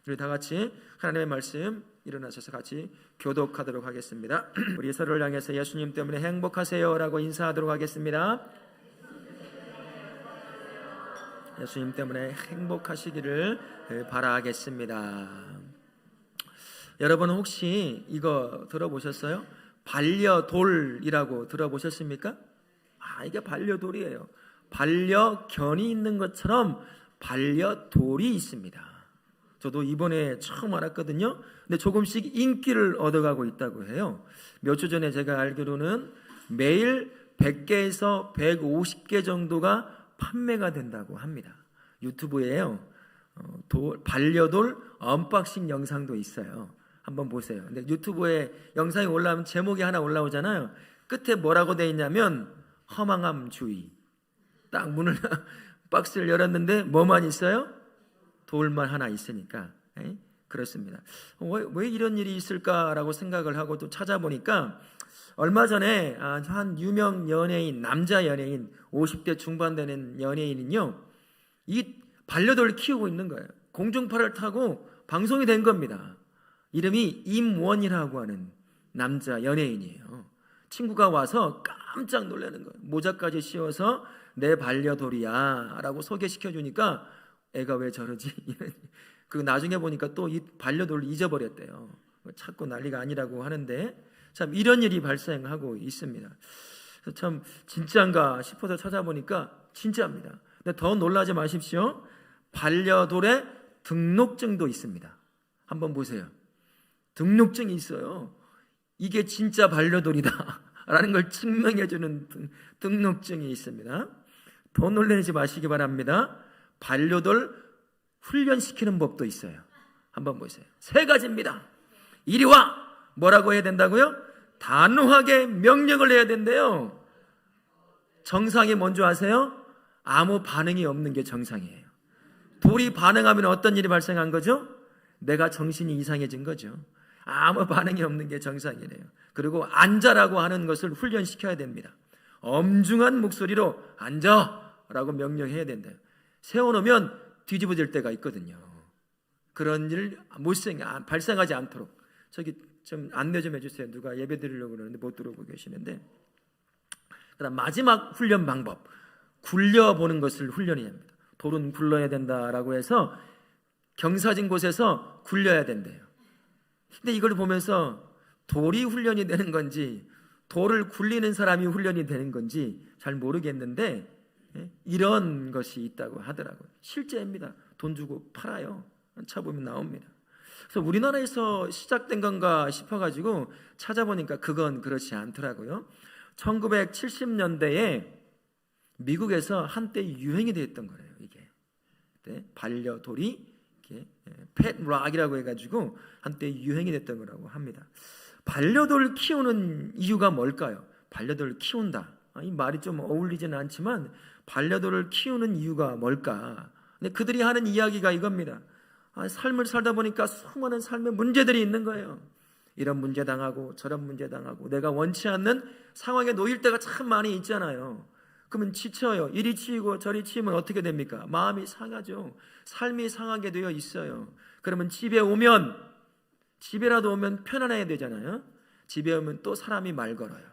우리 다 같이 하나님의 말씀 일어나셔서 같이 교독하도록 하겠습니다. 우리 서로를 향해서 예수님 때문에 행복하세요 라고 인사하도록 하겠습니다. 예수님 때문에 행복하시기를 바라겠습니다. 여러분 혹시 이거 들어보셨어요? 반려돌이라고 들어보셨습니까? 이게 반려돌이에요. 반려견이 있는 것처럼 반려돌이 있습니다. 저도 이번에 처음 알았거든요. 근데 조금씩 인기를 얻어가고 있다고 해요. 몇 주 전에 제가 알기로는 매일 100개에서 150개 정도가 판매가 된다고 합니다. 유튜브에요. 반려돌 언박싱 영상도 있어요. 한번 보세요. 근데 유튜브에 영상이 올라오면 제목이 하나 올라오잖아요. 끝에 뭐라고 돼 있냐면 허망함 주의. 딱 문을 박스를 열었는데 뭐만 있어요? 돌만 하나 있으니까. 그렇습니다. 왜 이런 일이 있을까라고 생각을 하고 또 찾아보니까 얼마 전에 한 유명 연예인, 남자 연예인, 50대 중반 되는 연예인은요, 이 반려돌을 키우고 있는 거예요. 공중파를 타고 방송이 된 겁니다. 이름이 임원이라고 하는 남자 연예인이에요. 친구가 와서 깜짝 놀라는 거예요. 모자까지 씌워서 내 반려돌이야 라고 소개시켜 주니까 애가 왜 저러지? 그리고 나중에 보니까 또 이 반려돌을 잊어버렸대요. 찾고 난리가 아니라고 하는데 참 이런 일이 발생하고 있습니다. 그래서 참 진짜인가 싶어서 찾아보니까 진짜입니다. 근데 더 놀라지 마십시오. 반려돌의 등록증도 있습니다. 한번 보세요. 등록증이 있어요. 이게 진짜 반려돌이다 라는 걸 증명해주는 등록증이 있습니다. 더 놀라지 마시기 바랍니다. 반려돌 훈련시키는 법도 있어요. 한번 보세요. 3가지입니다. 이리 와! 뭐라고 해야 된다고요? 단호하게 명령을 해야 된대요. 정상이 뭔지 아세요? 아무 반응이 없는 게 정상이에요. 돌이 반응하면 어떤 일이 발생한 거죠? 내가 정신이 이상해진 거죠. 아무 반응이 없는 게 정상이래요. 그리고 앉아라고 하는 것을 훈련시켜야 됩니다. 엄중한 목소리로 앉아라고 명령해야 된대요. 세워놓으면 뒤집어질 때가 있거든요. 그런 일 발생하지 않도록 저기 좀 안내 좀 해주세요. 누가 예배 드리려고 그러는데 못 들어오고 계시는데. 그다음 마지막 훈련 방법, 굴려보는 것을 훈련해야 합니다. 돌은 굴러야 된다라고 해서 경사진 곳에서 굴려야 된대요. 근데 이걸 보면서 돌이 훈련이 되는 건지 돌을 굴리는 사람이 훈련이 되는 건지 잘 모르겠는데 이런 것이 있다고 하더라고요. 실제입니다. 돈 주고 팔아요. 쳐보면 나옵니다. 그래서 우리나라에서 시작된 건가 싶어가지고 찾아보니까 그건 그렇지 않더라고요. 1970년대에 미국에서 한때 유행이 됐던 거예요. 이게 반려돌이 펫락이라고 해가지고 한때 유행이 됐던 거라고 합니다. 반려돌 키우는 이유가 뭘까요? 반려돌 키운다. 이 말이 좀 어울리지는 않지만 반려돌을 키우는 이유가 뭘까? 근데 그들이 하는 이야기가 이겁니다. 삶을 살다 보니까 수많은 삶의 문제들이 있는 거예요. 이런 문제 당하고 저런 문제 당하고 내가 원치 않는 상황에 놓일 때가 참 많이 있잖아요. 그러면 지쳐요. 이리 치이고 저리 치이면 어떻게 됩니까? 마음이 상하죠. 삶이 상하게 되어 있어요. 그러면 집에라도 오면 편안해야 되잖아요. 집에 오면 또 사람이 말 걸어요.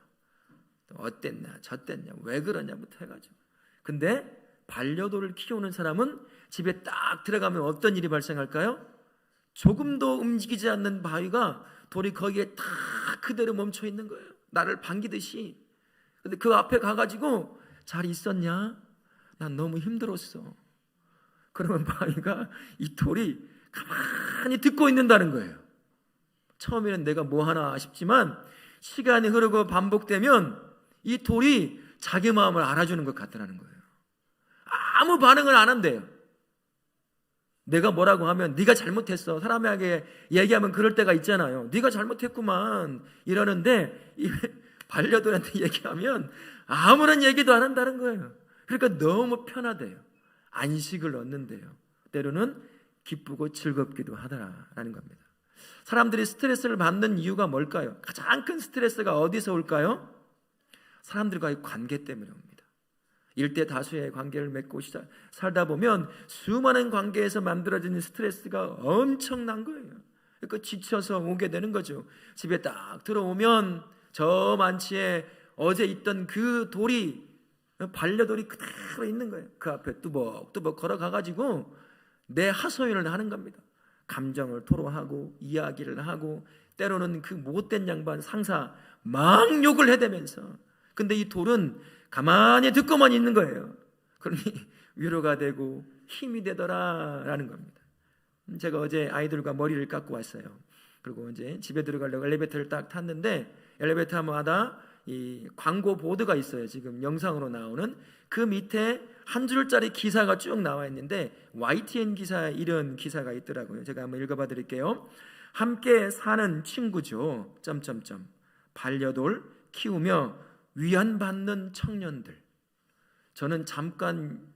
어땠냐 저땠냐 왜 그러냐부터 해가지고. 근데 반려돌을 키우는 사람은 집에 딱 들어가면 어떤 일이 발생할까요? 조금도 움직이지 않는 바위가 돌이 거기에 딱 그대로 멈춰 있는 거예요. 나를 반기듯이. 근데 그 앞에 가가지고 잘 있었냐? 난 너무 힘들었어. 그러면 바위가 이 돌이 가만히 듣고 있는다는 거예요. 처음에는 내가 뭐 하나 싶지만 시간이 흐르고 반복되면 이 돌이 자기 마음을 알아주는 것 같다는 거예요. 아무 반응을 안 한대요. 내가 뭐라고 하면 네가 잘못했어. 사람에게 얘기하면 그럴 때가 있잖아요. 네가 잘못했구만 이러는데 이 반려돌한테 얘기하면 아무런 얘기도 안 한다는 거예요. 그러니까 너무 편하대요. 안식을 얻는데요. 때로는 기쁘고 즐겁기도 하더라라는 겁니다. 사람들이 스트레스를 받는 이유가 뭘까요? 가장 큰 스트레스가 어디서 올까요? 사람들과의 관계 때문에 옵니다. 일대 다수의 관계를 맺고 살다 보면 수많은 관계에서 만들어지는 스트레스가 엄청난 거예요. 그러니까 지쳐서 오게 되는 거죠. 집에 딱 들어오면 저 만치에 어제 있던 그 돌이, 반려돌이 그대로 있는 거예요. 그 앞에 뚜벅뚜벅 걸어가가지고 내 하소연을 하는 겁니다. 감정을 토로하고 이야기를 하고, 때로는 그 못된 양반 상사 막 욕을 해대면서, 근데 이 돌은 가만히 듣고만 있는 거예요. 그러니 위로가 되고 힘이 되더라라는 겁니다. 제가 어제 아이들과 머리를 깎고 왔어요. 그리고 이제 집에 들어가려고 엘리베이터를 딱 탔는데, 엘리베이터마다 이 광고 보드가 있어요. 지금 영상으로 나오는 그 밑에 한 줄짜리 기사가 쭉 나와 있는데, YTN 기사, 이런 기사가 있더라고요. 제가 한번 읽어봐 드릴게요. 함께 사는 친구죠. 점점점. 반려돌 키우며 위안받는 청년들. 저는 잠깐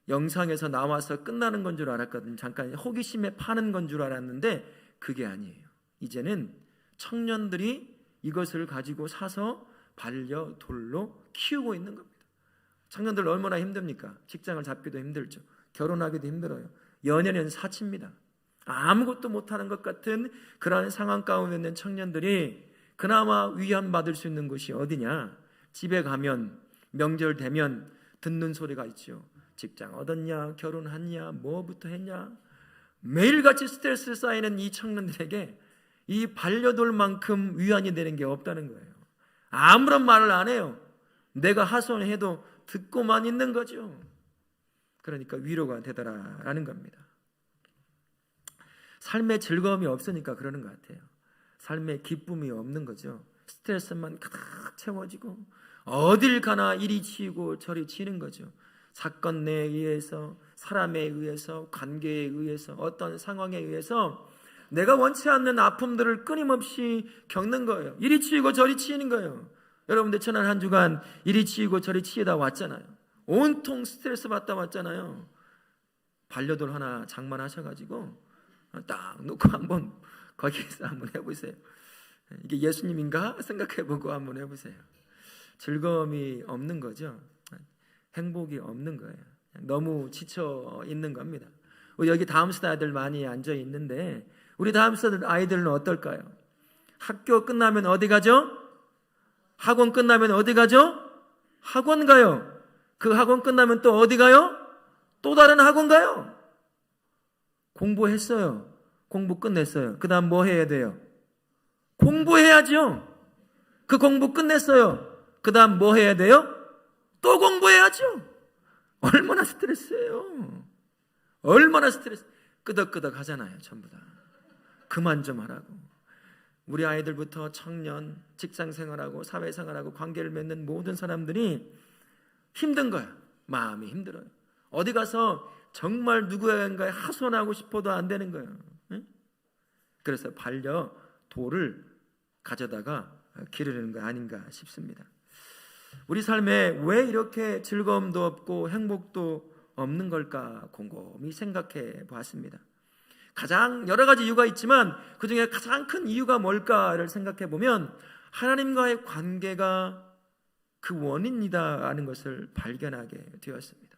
영상에서 나와서 끝나는 건 줄 알았거든요. 잠깐 호기심에 파는 건 줄 알았는데 그게 아니에요. 이제는 청년들이 이것을 가지고 사서 반려돌로 키우고 있는 겁니다. 청년들 얼마나 힘듭니까? 직장을 잡기도 힘들죠. 결혼하기도 힘들어요. 연애는 사치입니다. 아무것도 못하는 것 같은 그런 상황 가운데 있는 청년들이 그나마 위안받을 수 있는 곳이 어디냐? 집에 가면, 명절 되면 듣는 소리가 있죠. 직장 얻었냐? 결혼했냐? 뭐부터 했냐? 매일같이 스트레스 쌓이는 이 청년들에게 이 반려돌만큼 위안이 되는 게 없다는 거예요. 아무런 말을 안 해요. 내가 하소연해도 듣고만 있는 거죠. 그러니까 위로가 되더라라는 겁니다. 삶의 즐거움이 없으니까 그러는 것 같아요. 삶의 기쁨이 없는 거죠. 스트레스만 가득 채워지고 어딜 가나 이리 치이고 저리 치는 거죠. 사건에 의해서, 사람에 의해서, 관계에 의해서, 어떤 상황에 의해서 내가 원치 않는 아픔들을 끊임없이 겪는 거예요. 이리 치이고 저리 치이는 거예요. 여러분들 지난 한 주간 이리 치이고 저리 치이다 왔잖아요. 온통 스트레스 받다 왔잖아요. 반려돌 하나 장만하셔가지고 딱 놓고 한번 거기에서 한번 해보세요. 이게 예수님인가 생각해보고 한번 해보세요. 즐거움이 없는 거죠. 행복이 없는 거예요. 너무 지쳐 있는 겁니다. 여기 다음스타 아이들 많이 앉아 있는데, 우리 다음스타 아이들은 어떨까요? 학교 끝나면 어디 가죠? 학원 끝나면 어디 가죠? 학원 가요. 그 학원 끝나면 또 어디 가요? 또 다른 학원 가요. 공부했어요. 공부 끝냈어요. 그 다음 뭐 해야 돼요? 공부해야죠. 그 공부 끝냈어요. 그 다음 뭐 해야 돼요? 또 공부해야죠. 얼마나 스트레스예요. 얼마나 스트레스. 끄덕끄덕 하잖아요. 전부 다. 그만 좀 하라고. 우리 아이들부터 청년, 직장생활하고 사회생활하고 관계를 맺는 모든 사람들이 힘든 거야. 마음이 힘들어요. 어디 가서 정말 누구에게 하소연하고 싶어도 안 되는 거예요. 응? 그래서 반려돌을 가져다가 기르는 거 아닌가 싶습니다. 우리 삶에 왜 이렇게 즐거움도 없고 행복도 없는 걸까 곰곰이 생각해 보았습니다. 가장 여러 가지 이유가 있지만 그 중에 가장 큰 이유가 뭘까를 생각해 보면 하나님과의 관계가 그 원인이다라는 것을 발견하게 되었습니다.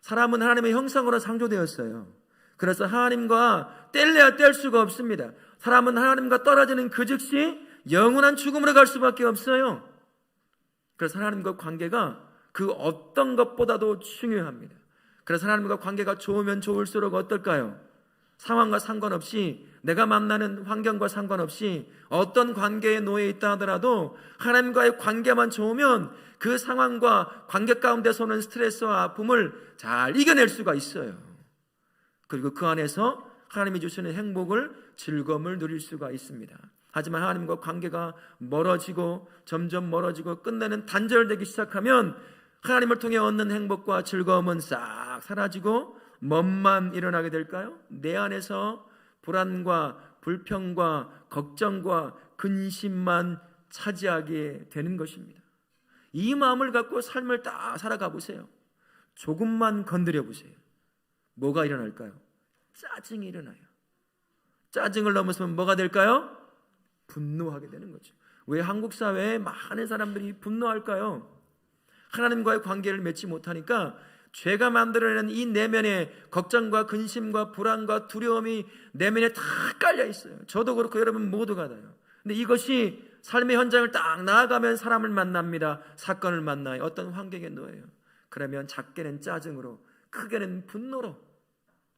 사람은 하나님의 형상으로 창조되었어요. 그래서 하나님과 뗄래야 뗄 수가 없습니다. 사람은 하나님과 떨어지는 그 즉시 영원한 죽음으로 갈 수밖에 없어요. 그래서 하나님과 관계가 그 어떤 것보다도 중요합니다. 그래서 하나님과 관계가 좋으면 좋을수록 어떨까요? 상황과 상관없이, 내가 만나는 환경과 상관없이 어떤 관계에 놓여 있다 하더라도 하나님과의 관계만 좋으면 그 상황과 관계 가운데서 오는 스트레스와 아픔을 잘 이겨낼 수가 있어요. 그리고 그 안에서 하나님이 주시는 행복을, 즐거움을 누릴 수가 있습니다. 하지만 하나님과 관계가 멀어지고 점점 멀어지고 끝내는 단절되기 시작하면 하나님을 통해 얻는 행복과 즐거움은 싹 사라지고 멈만 일어나게 될까요? 내 안에서 불안과 불평과 걱정과 근심만 차지하게 되는 것입니다. 이 마음을 갖고 삶을 딱 살아가 보세요. 조금만 건드려 보세요. 뭐가 일어날까요? 짜증이 일어나요. 짜증을 넘어서면 뭐가 될까요? 분노하게 되는 거죠. 왜 한국 사회에 많은 사람들이 분노할까요? 하나님과의 관계를 맺지 못하니까 죄가 만들어내는 이 내면의 걱정과 근심과 불안과 두려움이 내면에 다 깔려 있어요. 저도 그렇고 여러분 모두가 다요. 근데 이것이 삶의 현장을 딱 나아가면 사람을 만납니다. 사건을 만나요. 어떤 환경에 놓여요. 그러면 작게는 짜증으로, 크게는 분노로,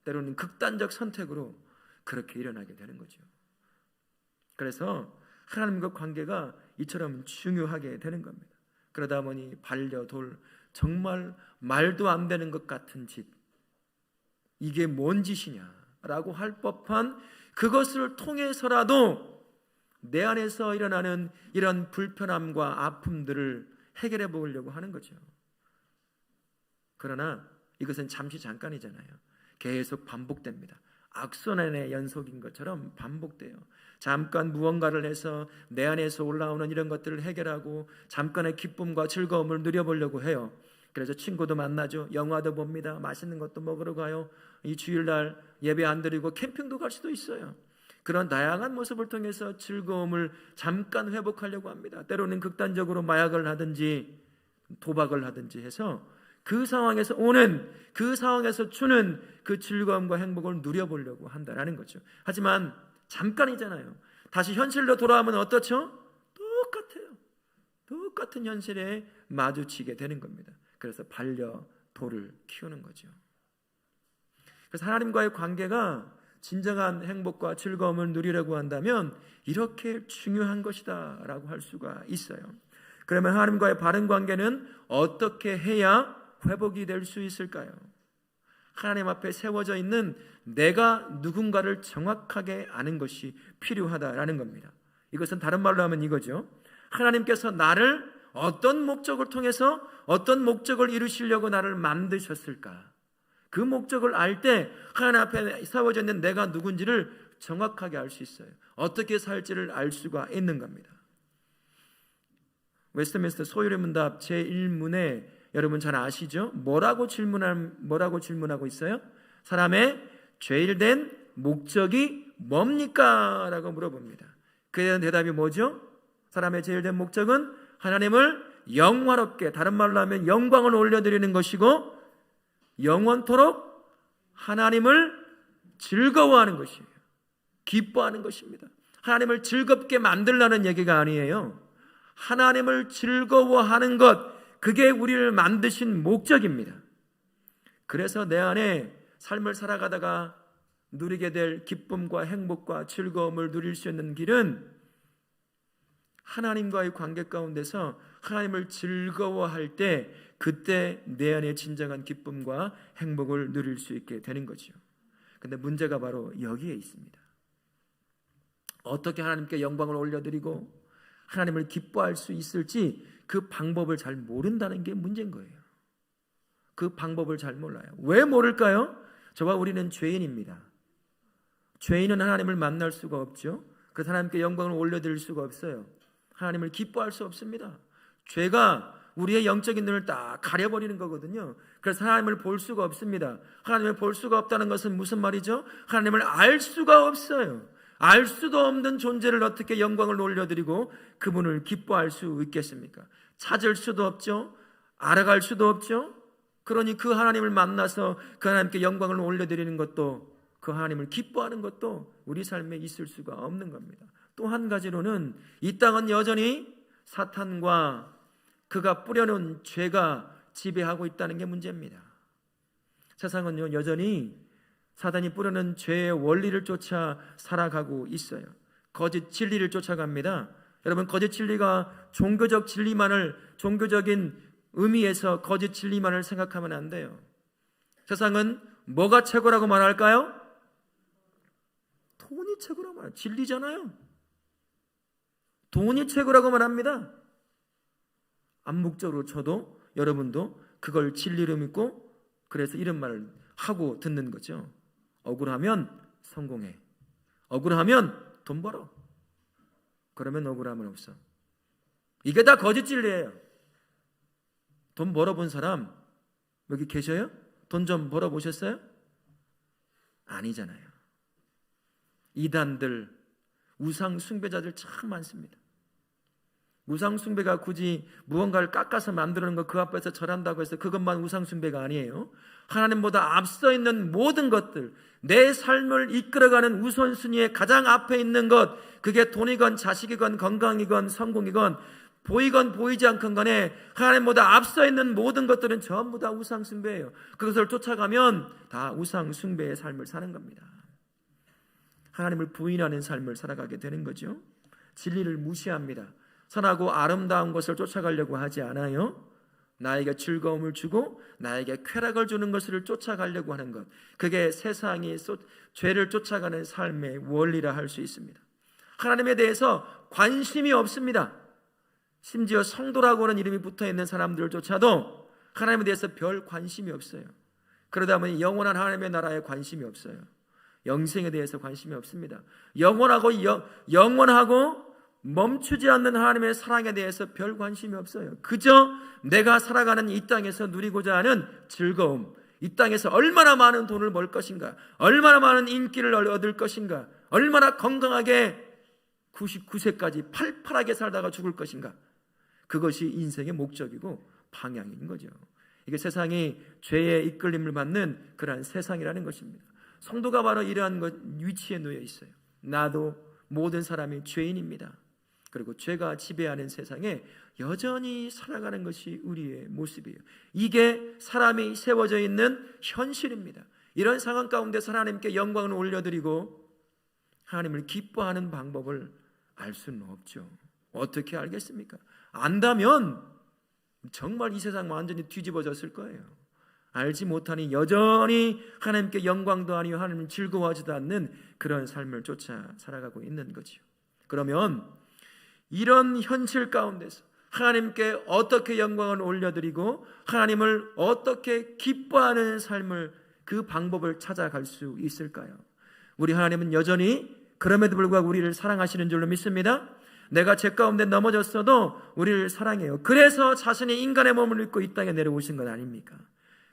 때로는 극단적 선택으로 그렇게 일어나게 되는 거죠. 그래서 하나님과 관계가 이처럼 중요하게 되는 겁니다. 그러다 보니 반려돌, 정말 말도 안 되는 것 같은 짓, 이게 뭔 짓이냐라고 할 법한 그것을 통해서라도 내 안에서 일어나는 이런 불편함과 아픔들을 해결해 보려고 하는 거죠. 그러나 이것은 잠시 잠깐이잖아요. 계속 반복됩니다. 악순환의 연속인 것처럼 반복돼요. 잠깐 무언가를 해서 내 안에서 올라오는 이런 것들을 해결하고 잠깐의 기쁨과 즐거움을 누려보려고 해요. 그래서 친구도 만나죠. 영화도 봅니다. 맛있는 것도 먹으러 가요. 이 주일날 예배 안 드리고 캠핑도 갈 수도 있어요. 그런 다양한 모습을 통해서 즐거움을 잠깐 회복하려고 합니다. 때로는 극단적으로 마약을 하든지 도박을 하든지 해서 그 상황에서 오는, 그 상황에서 주는 그 즐거움과 행복을 누려보려고 한다라는 거죠. 하지만 잠깐이잖아요. 다시 현실로 돌아오면 어떻죠? 똑같아요. 똑같은 현실에 마주치게 되는 겁니다. 그래서 반려돌을 키우는 거죠. 그래서 하나님과의 관계가 진정한 행복과 즐거움을 누리려고 한다면 이렇게 중요한 것이다 라고 할 수가 있어요. 그러면 하나님과의 바른 관계는 어떻게 해야 회복이 될 수 있을까요? 하나님 앞에 세워져 있는 내가 누군가를 정확하게 아는 것이 필요하다라는 겁니다. 이것은 다른 말로 하면 이거죠. 하나님께서 나를 어떤 목적을 통해서 어떤 목적을 이루시려고 나를 만드셨을까? 그 목적을 알 때 하나님 앞에 세워져 있는 내가 누군지를 정확하게 알 수 있어요. 어떻게 살지를 알 수가 있는 겁니다. 웨스트민스터 소유의 문답 제1문에 여러분 잘 아시죠? 뭐라고 질문하고 있어요? 사람의 죄일된 목적이 뭡니까? 라고 물어봅니다. 그에 대한 대답이 뭐죠? 사람의 죄일된 목적은 하나님을 영화롭게, 다른 말로 하면 영광을 올려드리는 것이고 영원토록 하나님을 즐거워하는 것이에요. 기뻐하는 것입니다. 하나님을 즐겁게 만들라는 얘기가 아니에요. 하나님을 즐거워하는 것, 그게 우리를 만드신 목적입니다. 그래서 내 안에 삶을 살아가다가 누리게 될 기쁨과 행복과 즐거움을 누릴 수 있는 길은 하나님과의 관계 가운데서 하나님을 즐거워할 때 그때 내 안에 진정한 기쁨과 행복을 누릴 수 있게 되는 거죠. 근데 문제가 바로 여기에 있습니다. 어떻게 하나님께 영광을 올려드리고 하나님을 기뻐할 수 있을지 그 방법을 잘 모른다는 게 문제인 거예요. 그 방법을 잘 몰라요. 왜 모를까요? 저와 우리는 죄인입니다. 죄인은 하나님을 만날 수가 없죠. 그래서 하나님께 영광을 올려드릴 수가 없어요. 하나님을 기뻐할 수 없습니다. 죄가 우리의 영적인 눈을 딱 가려버리는 거거든요. 그래서 하나님을 볼 수가 없습니다. 하나님을 볼 수가 없다는 것은 무슨 말이죠? 하나님을 알 수가 없어요. 알 수도 없는 존재를 어떻게 영광을 올려드리고 그분을 기뻐할 수 있겠습니까? 찾을 수도 없죠. 알아갈 수도 없죠. 그러니 그 하나님을 만나서 그 하나님께 영광을 올려드리는 것도, 그 하나님을 기뻐하는 것도 우리 삶에 있을 수가 없는 겁니다. 또 한 가지로는 이 땅은 여전히 사탄과 그가 뿌려놓은 죄가 지배하고 있다는 게 문제입니다. 세상은요 여전히 사단이 뿌려놓은 죄의 원리를 쫓아 살아가고 있어요. 거짓 진리를 쫓아갑니다. 여러분, 거짓 진리가 종교적 진리만을, 종교적인 의미에서 거짓 진리만을 생각하면 안 돼요. 세상은 뭐가 최고라고 말할까요? 돈이 최고라고 말해요. 진리잖아요. 돈이 최고라고 말합니다. 암묵적으로 저도 여러분도 그걸 진리로 믿고 그래서 이런 말을 하고 듣는 거죠. 억울하면 성공해. 억울하면 돈 벌어. 그러면 억울함은 없어. 이게 다 거짓 진리예요. 돈 벌어본 사람 여기 계셔요? 돈 좀 벌어보셨어요? 아니잖아요. 이단들, 우상 숭배자들 참 많습니다. 우상숭배가 굳이 무언가를 깎아서 만드는 거 그 앞에서 절한다고 해서 그것만 우상숭배가 아니에요. 하나님보다 앞서 있는 모든 것들, 내 삶을 이끌어가는 우선순위에 가장 앞에 있는 것, 그게 돈이건 자식이건 건강이건 성공이건 보이건 보이지 않건 간에 하나님보다 앞서 있는 모든 것들은 전부 다 우상숭배예요. 그것을 쫓아가면 다 우상숭배의 삶을 사는 겁니다. 하나님을 부인하는 삶을 살아가게 되는 거죠. 진리를 무시합니다. 선하고 아름다운 것을 쫓아가려고 하지 않아요. 나에게 즐거움을 주고 나에게 쾌락을 주는 것을 쫓아가려고 하는 것, 그게 세상이 죄를 쫓아가는 삶의 원리라 할 수 있습니다. 하나님에 대해서 관심이 없습니다. 심지어 성도라고 하는 이름이 붙어있는 사람들조차도 하나님에 대해서 별 관심이 없어요. 그러다 보니 영원한 하나님의 나라에 관심이 없어요. 영생에 대해서 관심이 없습니다. 영원하고 멈추지 않는 하나님의 사랑에 대해서 별 관심이 없어요. 그저 내가 살아가는 이 땅에서 누리고자 하는 즐거움, 이 땅에서 얼마나 많은 돈을 벌 것인가, 얼마나 많은 인기를 얻을 것인가, 얼마나 건강하게 99세까지 팔팔하게 살다가 죽을 것인가, 그것이 인생의 목적이고 방향인 거죠. 이게 세상이 죄에 이끌림을 받는 그러한 세상이라는 것입니다. 성도가 바로 이러한 위치에 놓여 있어요. 나도 모든 사람이 죄인입니다. 그리고 죄가 지배하는 세상에 여전히 살아가는 것이 우리의 모습이에요. 이게 사람이 세워져 있는 현실입니다. 이런 상황 가운데서 하나님께 영광을 올려드리고 하나님을 기뻐하는 방법을 알 수는 없죠. 어떻게 알겠습니까? 안다면 정말 이 세상 완전히 뒤집어졌을 거예요. 알지 못하니 여전히 하나님께 영광도 아니요 하나님을 즐거워하지도 않는 그런 삶을 쫓아 살아가고 있는 거죠. 그러면 이런 현실 가운데서 하나님께 어떻게 영광을 올려드리고 하나님을 어떻게 기뻐하는 삶을, 그 방법을 찾아갈 수 있을까요? 우리 하나님은 여전히 그럼에도 불구하고 우리를 사랑하시는 줄로 믿습니다. 내가 죄 가운데 넘어졌어도 우리를 사랑해요. 그래서 자신이 인간의 몸을 입고 이 땅에 내려오신 건 아닙니까?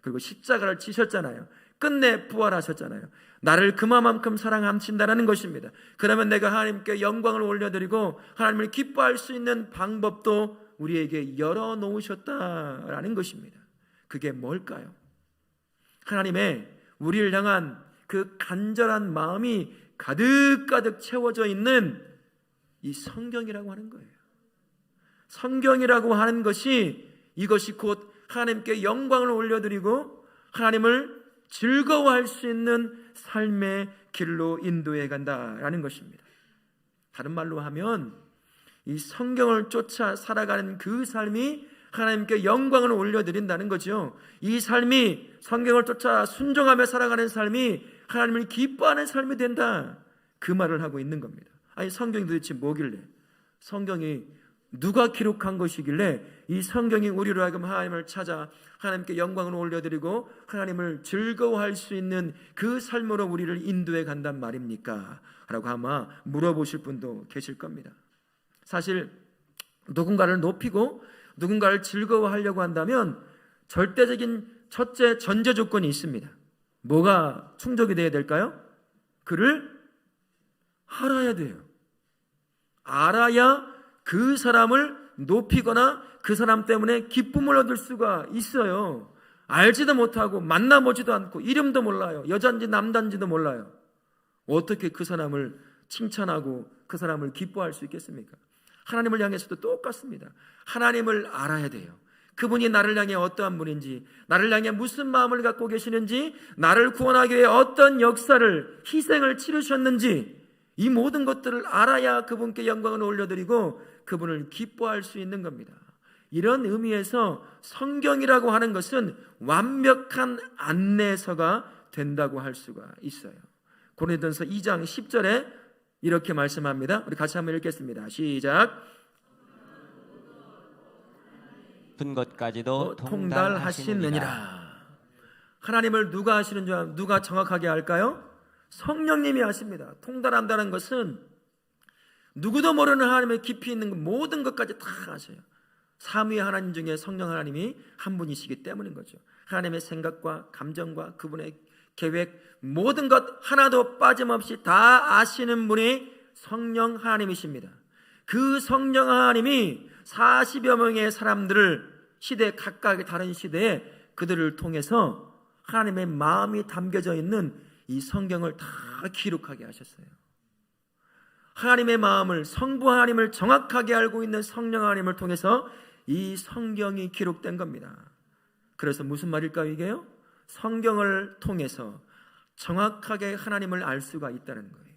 그리고 십자가를 지셨잖아요. 끝내 부활하셨잖아요. 나를 그만큼 사랑하신다는 것입니다. 그러면 내가 하나님께 영광을 올려드리고 하나님을 기뻐할 수 있는 방법도 우리에게 열어놓으셨다라는 것입니다. 그게 뭘까요? 하나님의 우리를 향한 그 간절한 마음이 가득가득 채워져 있는 이 성경이라고 하는 거예요. 성경이라고 하는 것이, 이것이 곧 하나님께 영광을 올려드리고 하나님을 즐거워할 수 있는 삶의 길로 인도해 간다라는 것입니다. 다른 말로 하면 이 성경을 쫓아 살아가는 그 삶이 하나님께 영광을 올려드린다는 거죠. 이 삶이, 성경을 쫓아 순종하며 살아가는 삶이 하나님을 기뻐하는 삶이 된다, 그 말을 하고 있는 겁니다. 아니, 성경이 도대체 뭐길래, 성경이 누가 기록한 것이길래 이 성경이 우리로 하여금 하나님을 찾아 하나님께 영광을 올려드리고 하나님을 즐거워할 수 있는 그 삶으로 우리를 인도해 간단 말입니까? 라고 아마 물어보실 분도 계실 겁니다. 사실 누군가를 높이고 누군가를 즐거워하려고 한다면 절대적인 첫째 전제 조건이 있습니다. 뭐가 충족이 되어야 될까요? 그를 알아야 돼요. 알아야 그 사람을 높이거나 그 사람 때문에 기쁨을 얻을 수가 있어요. 알지도 못하고 만나보지도 않고 이름도 몰라요. 여잔지 남잔지도 몰라요. 어떻게 그 사람을 칭찬하고 그 사람을 기뻐할 수 있겠습니까? 하나님을 향해서도 똑같습니다. 하나님을 알아야 돼요. 그분이 나를 향해 어떠한 분인지, 나를 향해 무슨 마음을 갖고 계시는지, 나를 구원하기 위해 어떤 역사를, 희생을 치르셨는지, 이 모든 것들을 알아야 그분께 영광을 올려드리고 그분을 기뻐할 수 있는 겁니다. 이런 의미에서 성경이라고 하는 것은 완벽한 안내서가 된다고 할 수가 있어요. 고린도전서 2장 10절에 이렇게 말씀합니다. 우리 같이 한번 읽겠습니다. 시작. 깊은 것까지도 통달하시느니라. 하나님을 누가 하시는 줄 알면 누가 정확하게 알까요? 성령님이 하십니다. 통달한다는 것은 누구도 모르는 하나님의 깊이 있는 모든 것까지 다 아셔요. 삼위의 하나님 중에 성령 하나님이 한 분이시기 때문인 거죠. 하나님의 생각과 감정과 그분의 계획, 모든 것 하나도 빠짐없이 다 아시는 분이 성령 하나님이십니다. 그 성령 하나님이 40여 명의 사람들을 시대 각각의 다른 시대에 그들을 통해서 하나님의 마음이 담겨져 있는 이 성경을 다 기록하게 하셨어요. 하나님의 마음을, 성부 하나님을 정확하게 알고 있는 성령 하나님을 통해서 이 성경이 기록된 겁니다. 그래서 무슨 말일까요 이게요? 성경을 통해서 정확하게 하나님을 알 수가 있다는 거예요.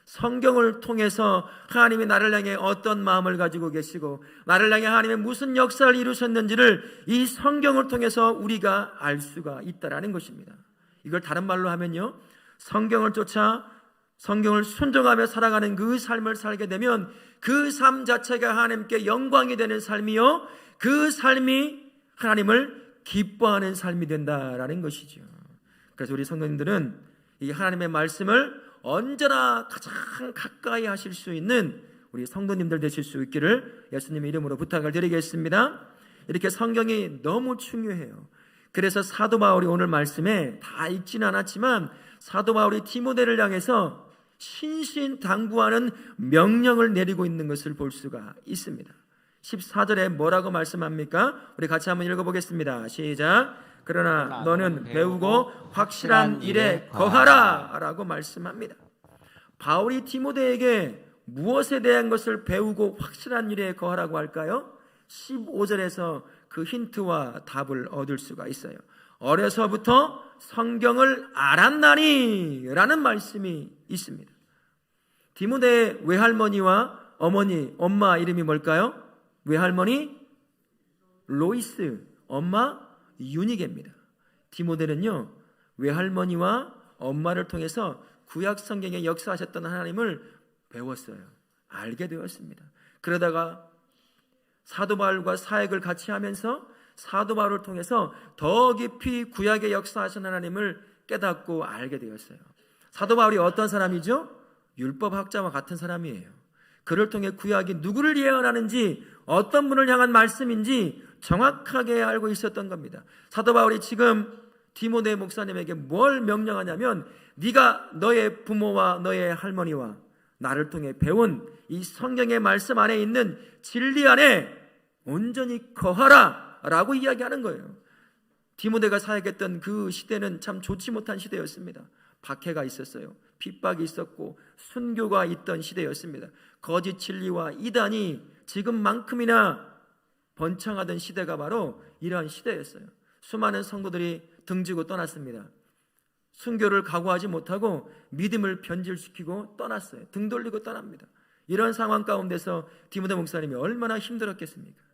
성경을 통해서 하나님이 나를 향해 어떤 마음을 가지고 계시고 나를 향해 하나님의 무슨 역사를 이루셨는지를 이 성경을 통해서 우리가 알 수가 있다는 것입니다. 이걸 다른 말로 하면요, 성경을 쫓아 성경을 순종하며 살아가는 그 삶을 살게 되면 그 삶 자체가 하나님께 영광이 되는 삶이요, 그 삶이 하나님을 기뻐하는 삶이 된다라는 것이죠. 그래서 우리 성도님들은 이 하나님의 말씀을 언제나 가장 가까이 하실 수 있는 우리 성도님들 되실 수 있기를 예수님의 이름으로 부탁을 드리겠습니다. 이렇게 성경이 너무 중요해요. 그래서 사도 바울이 오늘 말씀에 다 읽지는 않았지만 사도 바울이 디모데를 향해서 신신당부하는 명령을 내리고 있는 것을 볼 수가 있습니다. 14절에 뭐라고 말씀합니까? 우리 같이 한번 읽어보겠습니다. 시작. 그러나 너는 배우고 확실한 일에 거하라 라고 말씀합니다. 바울이 디모데에게 무엇에 대한 것을 배우고 확실한 일에 거하라고 할까요? 15절에서 그 힌트와 답을 얻을 수가 있어요. 어려서부터 성경을 알았나니 라는 말씀이 있습니다. 디모데의 외할머니와 엄마 이름이 뭘까요? 외할머니 로이스, 엄마 유니게입니다. 디모데는요, 외할머니와 엄마를 통해서 구약 성경에 역사하셨던 하나님을 배웠어요. 알게 되었습니다. 그러다가 사도 바울과 사역을 같이 하면서 사도 바울을 통해서 더 깊이 구약의 역사하신 하나님을 깨닫고 알게 되었어요. 사도 바울이 어떤 사람이죠? 율법학자와 같은 사람이에요. 그를 통해 구약이 누구를 예언하는지, 어떤 분을 향한 말씀인지 정확하게 알고 있었던 겁니다. 사도 바울이 지금 디모데 목사님에게 뭘 명령하냐면, 네가 너의 부모와 너의 할머니와 나를 통해 배운 이 성경의 말씀 안에 있는 진리 안에 온전히 거하라 라고 이야기하는 거예요. 디모데가 사역했던 그 시대는 참 좋지 못한 시대였습니다. 박해가 있었어요. 핍박이 있었고 순교가 있던 시대였습니다. 거짓 진리와 이단이 지금만큼이나 번창하던 시대가 바로 이러한 시대였어요. 수많은 성도들이 등지고 떠났습니다. 순교를 각오하지 못하고 믿음을 변질시키고 떠났어요. 등 돌리고 떠납니다. 이런 상황 가운데서 디모데 목사님이 얼마나 힘들었겠습니까?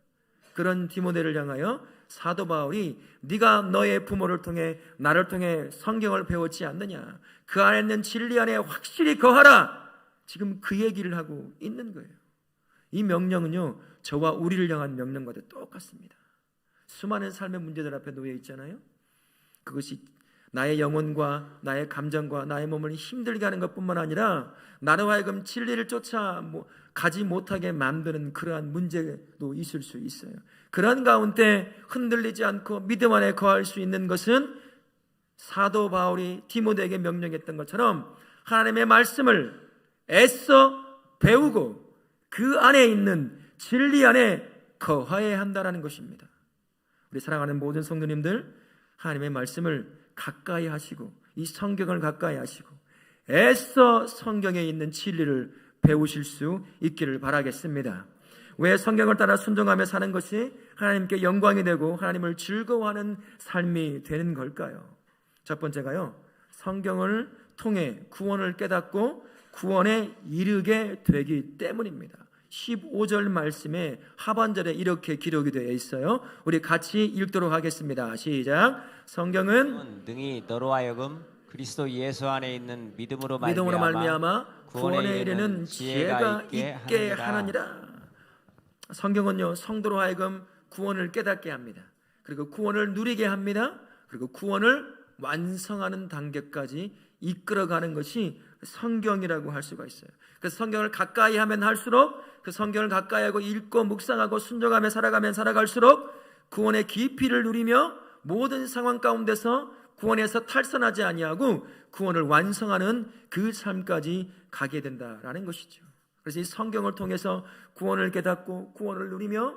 그런 디모데를 향하여 사도 바울이 네가 너의 부모를 통해 나를 통해 성경을 배웠지 않느냐, 그 안에 있는 진리 안에 확실히 거하라, 지금 그 얘기를 하고 있는 거예요. 이 명령은요, 저와 우리를 향한 명령과도 똑같습니다. 수많은 삶의 문제들 앞에 놓여 있잖아요. 그것이 나의 영혼과 나의 감정과 나의 몸을 힘들게 하는 것뿐만 아니라 나로 하여금 진리를 쫓아 가지 못하게 만드는 그러한 문제도 있을 수 있어요. 그런 가운데 흔들리지 않고 믿음 안에 거할 수 있는 것은 사도 바울이 디모데에게 명령했던 것처럼 하나님의 말씀을 애써 배우고 그 안에 있는 진리 안에 거하여야 한다는 것입니다. 우리 사랑하는 모든 성도님들, 하나님의 말씀을 가까이 하시고 이 성경을 가까이 하시고 애써 성경에 있는 진리를 배우실 수 있기를 바라겠습니다. 왜 성경을 따라 순종하며 사는 것이 하나님께 영광이 되고 하나님을 즐거워하는 삶이 되는 걸까요? 첫 번째가요, 성경을 통해 구원을 깨닫고 구원에 이르게 되기 때문입니다. 15절 말씀에 하반절에 이렇게 기록이 되어 있어요. 우리 같이 읽도록 하겠습니다. 시작. 성경은 능히 너로 하여금 그리스도 예수 안에 있는 믿음으로 말미암아 구원에 이르는 지혜가 있게 하느니라. 성경은요, 성도로 하여금 구원을 깨닫게 합니다. 그리고 구원을 누리게 합니다. 그리고 구원을 완성하는 단계까지 이끌어가는 것이 성경이라고 할 수가 있어요. 그래서 성경을 가까이 하면 할수록, 그 성경을 가까이 하고 읽고 묵상하고 순종하며 살아가면 살아갈수록 구원의 깊이를 누리며 모든 상황 가운데서 구원에서 탈선하지 아니하고 구원을 완성하는 그 삶까지 가게 된다라는 것이죠. 그래서 이 성경을 통해서 구원을 깨닫고 구원을 누리며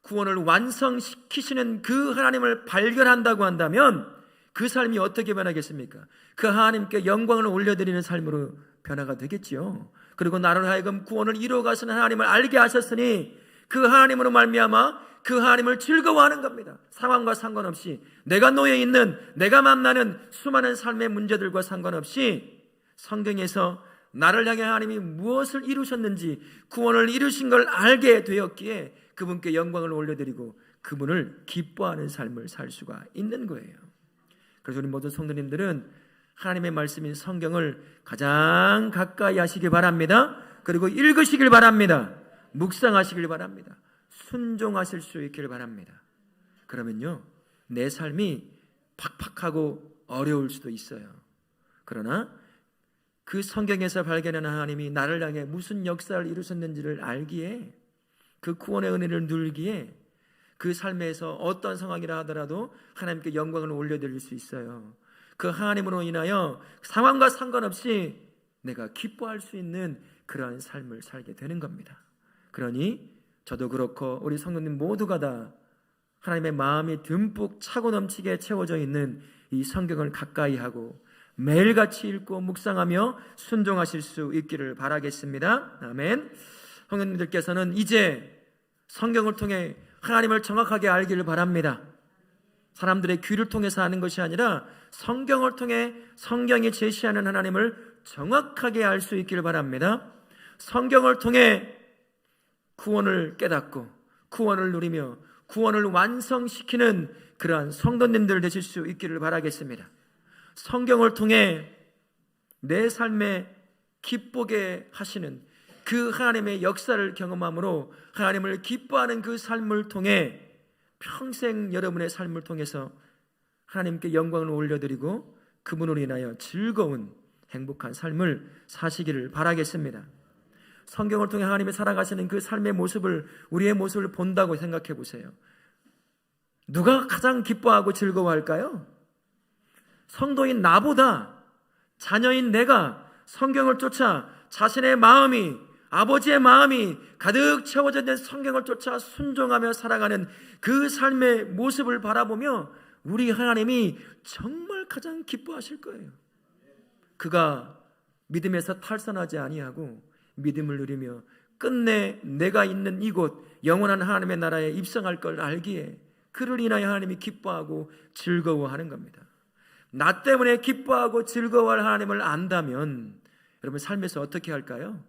구원을 완성시키시는 그 하나님을 발견한다고 한다면 그 삶이 어떻게 변하겠습니까? 그 하나님께 영광을 올려드리는 삶으로 변화가 되겠지요. 그리고 나를 하여금 구원을 이루어가시는 하나님을 알게 하셨으니 그 하나님으로 말미암아 그 하나님을 즐거워하는 겁니다. 상황과 상관없이 내가 놓여 있는, 내가 만나는 수많은 삶의 문제들과 상관없이 성경에서 나를 향해 하나님이 무엇을 이루셨는지 구원을 이루신 걸 알게 되었기에 그분께 영광을 올려드리고 그분을 기뻐하는 삶을 살 수가 있는 거예요. 그래서 우리 모든 성도님들은 하나님의 말씀인 성경을 가장 가까이 하시길 바랍니다. 그리고 읽으시길 바랍니다. 묵상하시길 바랍니다. 순종하실 수 있기를 바랍니다. 그러면요, 내 삶이 팍팍하고 어려울 수도 있어요. 그러나 그 성경에서 발견하는 하나님이 나를 향해 무슨 역사를 이루셨는지를 알기에, 그 구원의 은혜를 누리기에 그 삶에서 어떤 상황이라 하더라도 하나님께 영광을 올려드릴 수 있어요. 그 하나님으로 인하여 상황과 상관없이 내가 기뻐할 수 있는 그러한 삶을 살게 되는 겁니다. 그러니 저도 그렇고 우리 성도님 모두가 다 하나님의 마음이 듬뿍 차고 넘치게 채워져 있는 이 성경을 가까이 하고 매일같이 읽고 묵상하며 순종하실 수 있기를 바라겠습니다. 아멘. 성도님들께서는 이제 성경을 통해 하나님을 정확하게 알기를 바랍니다. 사람들의 귀를 통해서 아는 것이 아니라 성경을 통해 성경이 제시하는 하나님을 정확하게 알 수 있기를 바랍니다. 성경을 통해 구원을 깨닫고 구원을 누리며 구원을 완성시키는 그러한 성도님들 되실 수 있기를 바라겠습니다. 성경을 통해 내 삶에 기쁘게 하시는 그 하나님의 역사를 경험함으로 하나님을 기뻐하는 그 삶을 통해 평생 여러분의 삶을 통해서 하나님께 영광을 올려드리고 그분으로 인하여 즐거운 행복한 삶을 사시기를 바라겠습니다. 성경을 통해 하나님이 살아가시는 그 삶의 모습을, 우리의 모습을 본다고 생각해 보세요. 누가 가장 기뻐하고 즐거워할까요? 성도인 나보다, 자녀인 내가 성경을 쫓아 자신의 마음이, 아버지의 마음이 가득 채워져 있는 성경을 쫓아 순종하며 살아가는 그 삶의 모습을 바라보며 우리 하나님이 정말 가장 기뻐하실 거예요. 그가 믿음에서 탈선하지 아니하고 믿음을 누리며 끝내 내가 있는 이곳 영원한 하나님의 나라에 입성할 걸 알기에 그를 인하여 하나님이 기뻐하고 즐거워하는 겁니다. 나 때문에 기뻐하고 즐거워할 하나님을 안다면 여러분 삶에서 어떻게 할까요?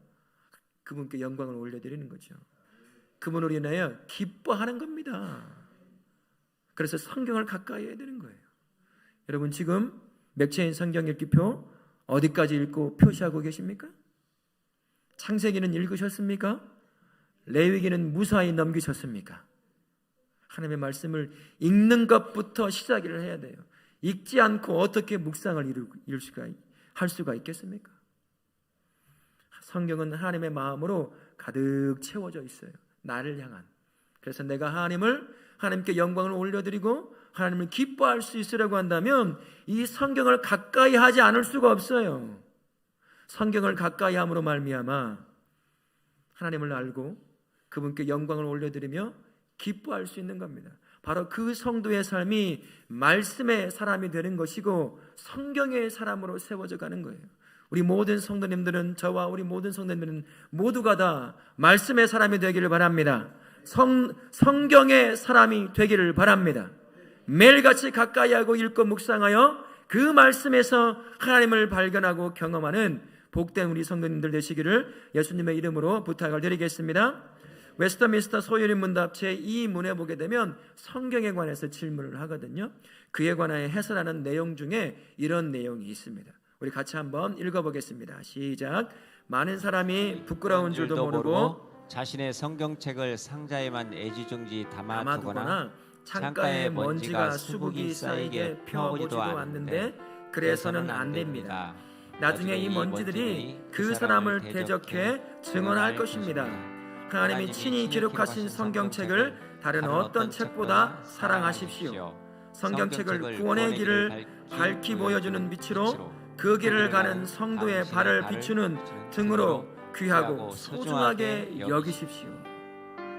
그분께 영광을 올려드리는 거죠. 그분으로 인하여 기뻐하는 겁니다. 그래서 성경을 가까이 해야 되는 거예요. 여러분 지금 맥체인 성경 읽기표 어디까지 읽고 표시하고 계십니까? 창세기는 읽으셨습니까? 레위기는 무사히 넘기셨습니까? 하나님의 말씀을 읽는 것부터 시작을 해야 돼요. 읽지 않고 어떻게 묵상을 할 수가 있겠습니까? 성경은 하나님의 마음으로 가득 채워져 있어요. 나를 향한. 그래서 내가 하나님께 영광을 올려드리고 하나님을 기뻐할 수 있으려고 한다면 이 성경을 가까이 하지 않을 수가 없어요. 성경을 가까이 함으로 말미암아 하나님을 알고 그분께 영광을 올려드리며 기뻐할 수 있는 겁니다. 바로 그 성도의 삶이 말씀의 사람이 되는 것이고 성경의 사람으로 세워져 가는 거예요. 우리 모든 성도님들은, 저와 우리 모든 성도님들은 모두가 다 말씀의 사람이 되기를 바랍니다. 성경의 사람이 되기를 바랍니다. 매일같이 가까이 하고 읽고 묵상하여 그 말씀에서 하나님을 발견하고 경험하는 복된 우리 성도님들 되시기를 예수님의 이름으로 부탁을 드리겠습니다. 웨스터민스터 소유리 문답 제2문에 보게 되면 성경에 관해서 질문을 하거든요. 그에 관하여 해설하는 내용 중에 이런 내용이 있습니다. 우리 같이 한번 읽어보겠습니다. 시작. 많은 사람이 부끄러운 줄도 모르고 자신의 성경책을 상자에만 애지중지 담아두거나 창가에 먼지가 수북이 쌓이게 펴보지도 않는데 그래서는 안 됩니다. 나중에 이 먼지들이 그 사람을 대적해 증언할 것입니다. 하나님이 친히 기록하신 성경책을 다른 어떤 책보다 사랑하십시오. 성경책을 구원의 길을 밝히 보여주는 빛으로 그 길을 가는 성도의 발을 비추는 등으로 귀하고 소중하게 여기십시오.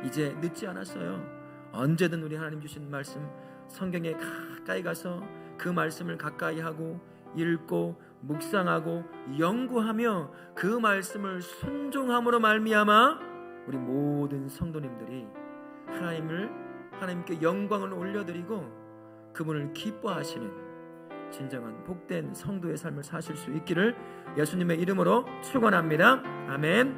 이제 늦지 않았어요. 언제든 우리 하나님 주신 말씀 성경에 가까이 가서 그 말씀을 가까이 하고 읽고 묵상하고 연구하며 그 말씀을 순종함으로 말미암아 우리 모든 성도님들이 하나님께 영광을 올려드리고 그분을 기뻐하시는 진정한 복된 성도의 삶을 사실 수 있기를 예수님의 이름으로 축원합니다. 아멘.